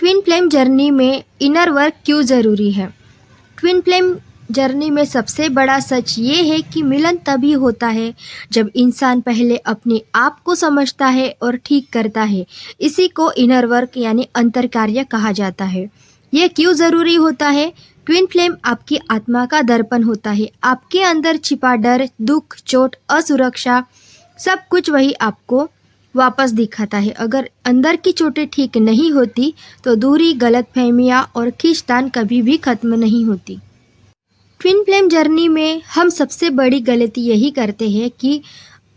Twin flame journey में inner work क्यों ज़रूरी है? ट्विन फ्लेम जर्नी में सबसे बड़ा सच ये है कि मिलन तभी होता है जब इंसान पहले अपने आप को समझता है और ठीक करता है। इसी को इनर वर्क यानी अंतर कार्य कहा जाता है। ये क्यों ज़रूरी होता है? ट्विन फ्लेम आपकी आत्मा का दर्पण होता है। आपके अंदर छिपा डर, दुख, चोट, असुरक्षा सब कुछ वही आपको वापस दिखाता है। अगर अंदर की चोटें ठीक नहीं होती तो दूरी, गलतफहमियां और खींचतान कभी भी खत्म नहीं होती। ट्विन फ्लेम जर्नी में हम सबसे बड़ी गलती यही करते हैं कि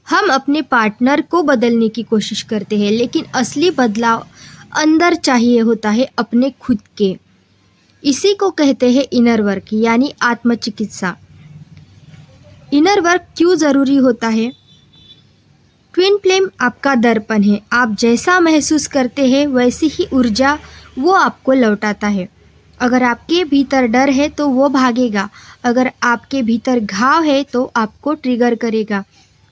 हम अपने पार्टनर को बदलने की कोशिश करते हैं, लेकिन असली बदलाव अंदर चाहिए होता है, अपने खुद के। इसी को कहते हैं इनर वर्क यानी आत्मचिकित्सा। इनर वर्क क्यों ज़रूरी होता है? ट्विन फ्लेम आपका दर्पण है। आप जैसा महसूस करते हैं वैसी ही ऊर्जा वो आपको लौटाता है। अगर आपके भीतर डर है तो वो भागेगा। अगर आपके भीतर घाव है तो आपको ट्रिगर करेगा।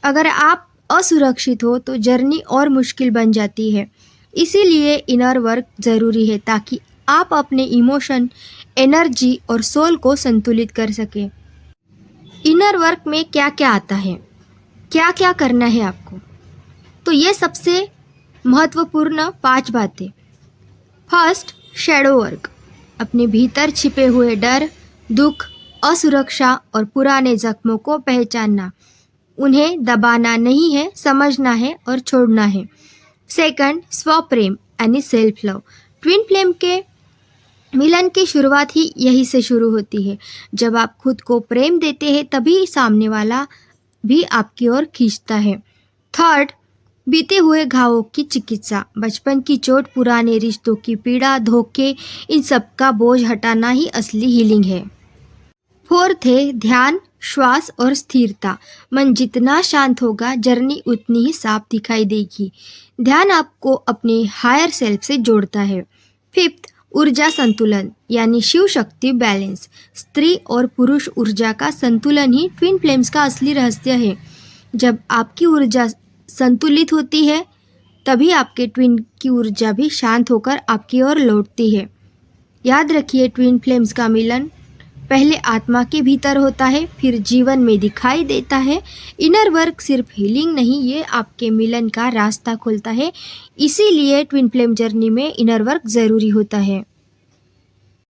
अगर आप असुरक्षित हो तो जर्नी और मुश्किल बन जाती है। इसीलिए इनर वर्क ज़रूरी है ताकि आप अपने इमोशन, एनर्जी और सोल को संतुलित कर सकें। इनर वर्क में क्या क्या आता है, क्या क्या करना है आपको? तो ये सबसे महत्वपूर्ण 5 बातें। First, shadow work. अपने भीतर छिपे हुए डर, दुख, असुरक्षा और पुराने जख्मों को पहचानना। उन्हें दबाना नहीं है, समझना है और छोड़ना है। सेकंड, स्वप्रेम यानी सेल्फ लव। ट्विन फ्लेम के मिलन की शुरुआत ही यही से शुरू होती है। जब आप खुद को प्रेम देते हैं तभी सामने वाला भी आपकी ओर खींचता है। थर्ड, बीते हुए घावों की चिकित्सा। बचपन की चोट, पुराने रिश्तों की पीड़ा, धोखे, इन सब का बोझ हटाना ही असली हीलिंग है। फोर्थ है ध्यान, श्वास और स्थिरता। मन जितना शांत होगा जर्नी उतनी ही साफ दिखाई देगी। ध्यान आपको अपने हायर सेल्फ से जोड़ता है। फिफ्थ, ऊर्जा संतुलन यानी शिव शक्ति बैलेंस। स्त्री और पुरुष ऊर्जा का संतुलन ही ट्विन फ्लेम्स का असली रहस्य है। जब आपकी ऊर्जा संतुलित होती है तभी आपके ट्विन की ऊर्जा भी शांत होकर आपकी ओर लौटती है। याद रखिए, ट्विन फ्लेम्स का मिलन पहले आत्मा के भीतर होता है, फिर जीवन में दिखाई देता है। इनर वर्क सिर्फ हीलिंग नहीं, ये आपके मिलन का रास्ता खोलता है। इसीलिए ट्विन फ्लेम जर्नी में इनर वर्क ज़रूरी होता है।